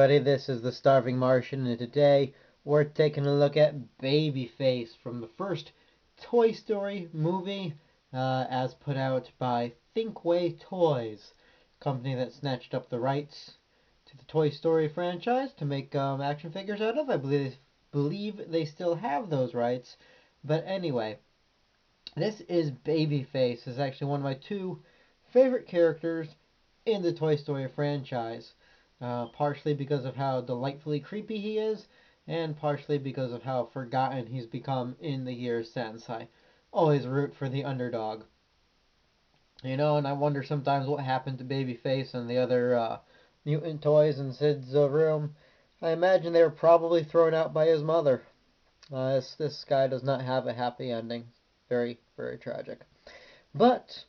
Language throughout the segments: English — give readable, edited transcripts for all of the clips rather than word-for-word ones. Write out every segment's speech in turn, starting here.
everybody, this is the Starving Martian, and today we're taking a look at Babyface from the first Toy Story movie, as put out by Thinkway Toys, company that snatched up the rights to the Toy Story franchise to make action figures out of. I believe they still have those rights, but anyway, this is Babyface. Is actually one of my two favorite characters in the Toy Story franchise. Partially because of how delightfully creepy he is, and partially because of how forgotten he's become in the years since. I always root for the underdog. You know, and I wonder sometimes what happened to Babyface and the other mutant toys in Sid's room. I imagine they were probably thrown out by his mother. This guy does not have a happy ending. Very, very tragic. But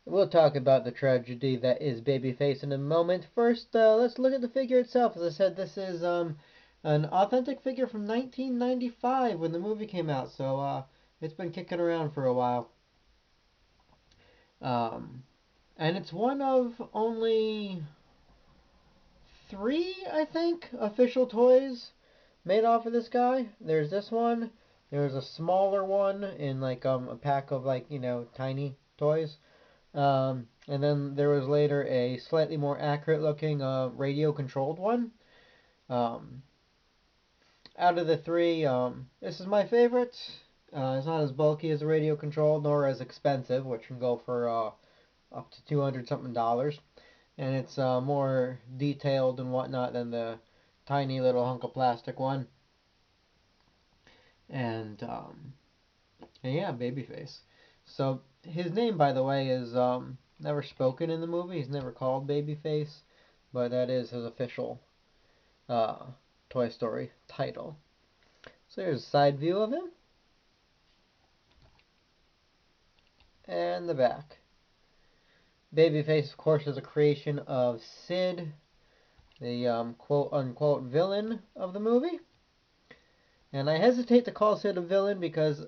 we'll talk about the tragedy that is Babyface in a moment. First, let's look at the figure itself. As I said, this is an authentic figure from 1995 when the movie came out, so it's been kicking around for a while. And it's one of only three, I think, official toys made off of this guy. There's this one. There's a smaller one in like a pack of like, tiny toys. And then there was later a slightly more accurate looking radio controlled one. Um, Out of the three, this is my favorite. It's not as bulky as the radio controlled, nor as expensive, which can go for up to 200 something dollars. And it's more detailed and whatnot than the tiny little hunk of plastic one. And yeah, Babyface. So his name, by the way, is never spoken in the movie. He's never called Babyface, but that is his official Toy Story title. So here's a side view of him. And the back. Babyface, of course, is a creation of Sid, the quote-unquote villain of the movie. And I hesitate to call Sid a villain because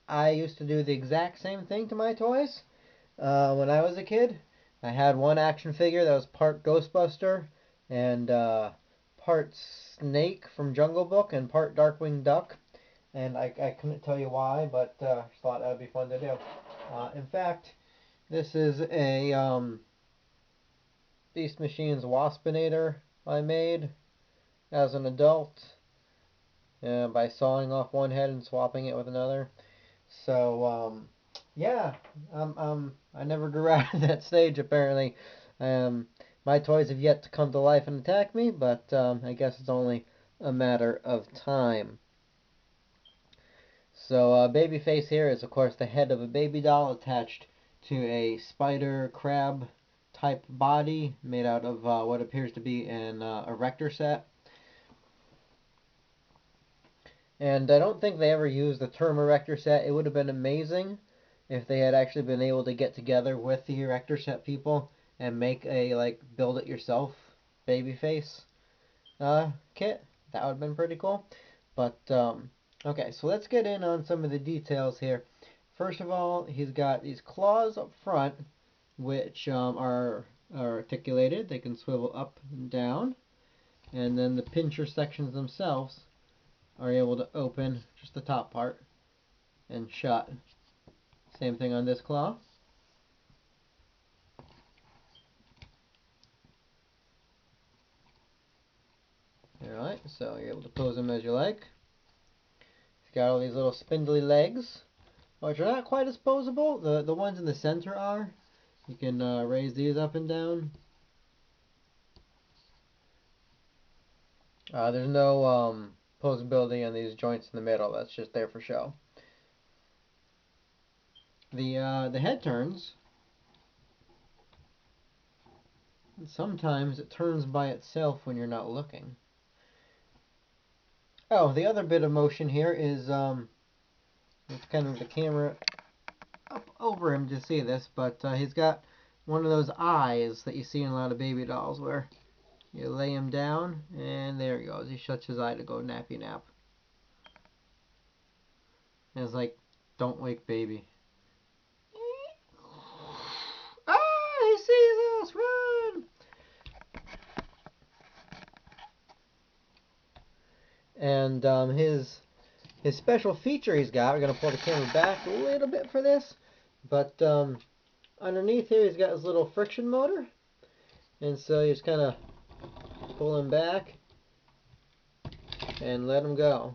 I used to do the exact same thing to my toys when I was a kid. I had one action figure that was part Ghostbuster and part Snake from Jungle Book and part Darkwing Duck. And I couldn't tell you why, but just thought that would be fun to do. In fact, this is a Beast Machines Waspinator I made as an adult by sawing off one head and swapping it with another. So, yeah, I never grew out of that stage, apparently. My toys have yet to come to life and attack me, but I guess it's only a matter of time. So, Babyface here is, of course, the head of a baby doll attached to a spider crab type body made out of what appears to be an erector set. And I don't think they ever used the term erector set. It would have been amazing if they had actually been able to get together with the erector set people and make a like build it yourself Babyface kit. That would have been pretty cool. But okay, so let's get in on some of the details here. First of all, he's got these claws up front, which are articulated. They can swivel up and down. And then the pincher sections themselves are able to open just the top part and shut. Same thing on this claw. Alright, so you're able to pose him as you like. He's got all these little spindly legs, which are not quite as posable. The ones in the center are. You can raise these up and down. There's no posability on these joints in the middle. That's just there for show. The head turns. And sometimes it turns by itself when you're not looking. Oh, the other bit of motion here is it's kind of the camera up over him to see this, but he's got one of those eyes that you see in a lot of baby dolls where you lay him down and there he goes. He shuts his eye to go nappy nap. And it's like, don't wake baby. Ah, he sees us, run! And his special feature he's got, we're going to pull the camera back a little bit for this, but underneath here he's got his little friction motor, and so you just kind of pull him back and let him go.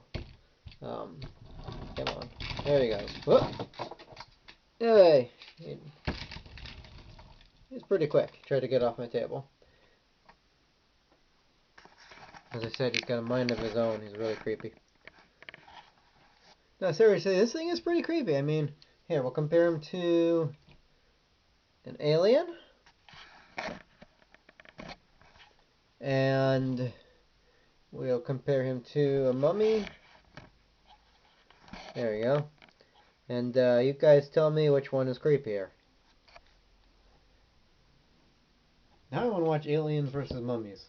Come on, there he goes. Whoop. Hey, he's pretty quick. Tried to get off my table. As I said, he's got a mind of his own. He's really creepy. No, seriously, this thing is pretty creepy. I mean, here, we'll compare him to an alien. And we'll compare him to a mummy. There we go. And you guys tell me which one is creepier. Now I want to watch Aliens versus Mummies.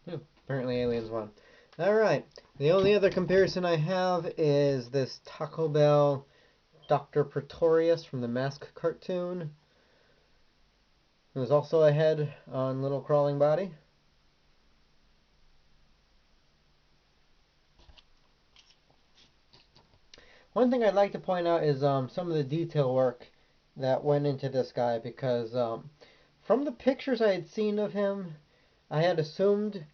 Apparently Aliens won. Alright, the only other comparison I have is this Taco Bell Dr. Pretorius from the Mask cartoon. It was also a head on Little Crawling Body. One thing I'd like to point out is some of the detail work that went into this guy, because from the pictures I had seen of him, I had assumed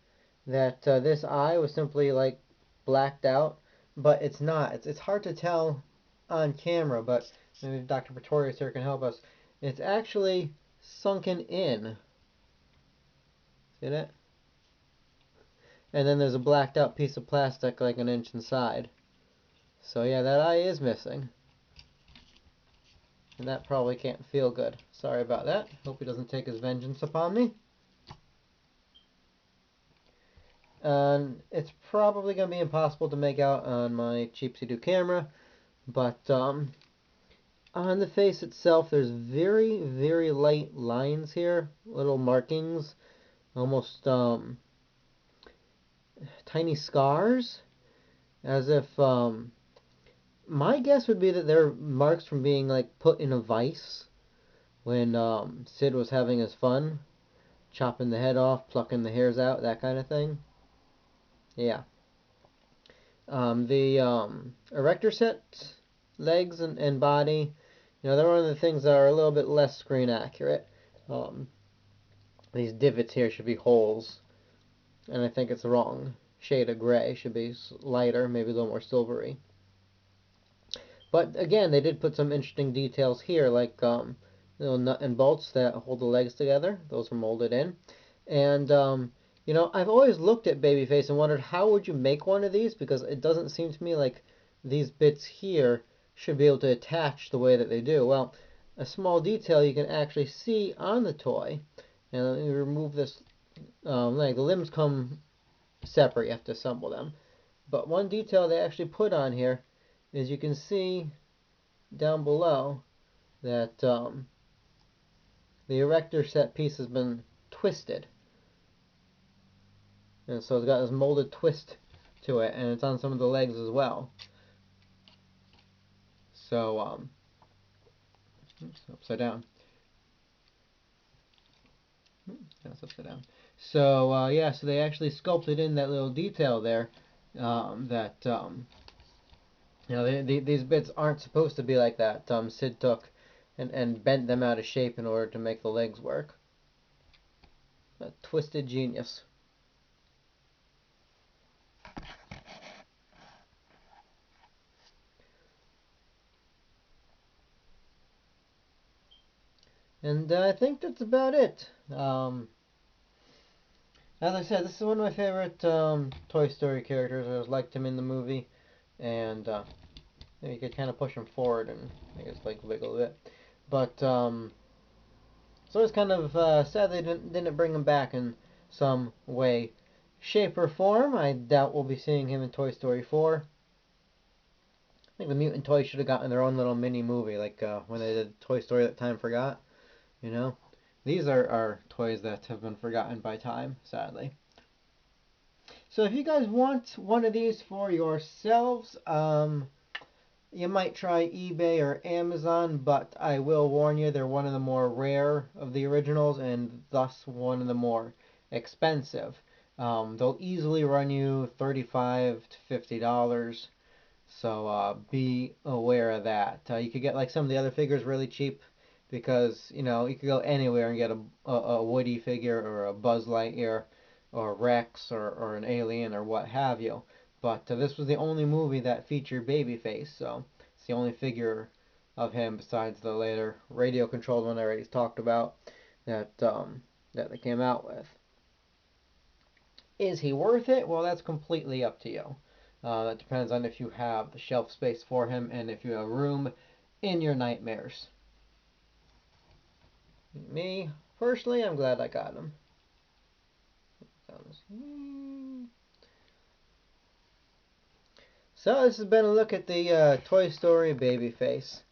that this eye was simply like blacked out, but it's not. It's hard to tell on camera, but maybe Dr. Pretorius here can help us. It's actually sunken in. See that? And then there's a blacked out piece of plastic like an inch inside. So yeah, that eye is missing. And that probably can't feel good. Sorry about that. Hope he doesn't take his vengeance upon me. And it's probably going to be impossible to make out on my cheapsy-doo camera. But on the face itself, there's very, very light lines here. Little markings. Almost tiny scars. As if... my guess would be that they're marks from being like put in a vice when Sid was having his fun, chopping the head off, plucking the hairs out, that kind of thing. Yeah. The erector set, legs and body, they're one of the things that are a little bit less screen accurate. These divots here should be holes, and I think it's the wrong shade of gray. Should be lighter, maybe a little more silvery. But again, they did put some interesting details here, like little nut and bolts that hold the legs together. Those were molded in. And, I've always looked at Babyface and wondered how would you make one of these, because it doesn't seem to me like these bits here should be able to attach the way that they do. Well, a small detail you can actually see on the toy. And let me remove this leg. The limbs come separate. You have to assemble them. But one detail they actually put on here is you can see down below that the erector set piece has been twisted. And so it's got this molded twist to it, and it's on some of the legs as well. So, upside down. That's upside down. So, yeah, so they actually sculpted in that little detail there these bits aren't supposed to be like that. Sid took and bent them out of shape in order to make the legs work. A twisted genius. And I think that's about it. As I said, this is one of my favorite Toy Story characters. I always liked him in the movie. And you could kind of push him forward and I guess like wiggle a bit. But so it's kind of sad they didn't bring him back in some way, shape, or form. I doubt we'll be seeing him in Toy Story 4. I think the Mutant Toys should have gotten their own little mini movie, like when they did Toy Story That Time Forgot. These are toys that have been forgotten by time, sadly. So if you guys want one of these for yourselves, you might try eBay or Amazon, but I will warn you, they're one of the more rare of the originals and thus one of the more expensive. They'll easily run you $35 to $50. So be aware of that. You could get like some of the other figures really cheap because you could go anywhere and get a Woody figure or a Buzz Lightyear or Rex or an Alien or what have you. But this was the only movie that featured Babyface, so it's the only figure of him besides the later radio controlled one I already talked about that they came out with. Is he worth it? Well, that's completely up to you. That depends on if you have the shelf space for him and if you have room in your nightmares. Me, personally, I'm glad I got him. So this has been a look at the Toy Story Babyface.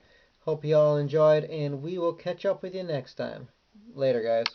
Hope you all enjoyed, and we will catch up with you next time. Later, guys.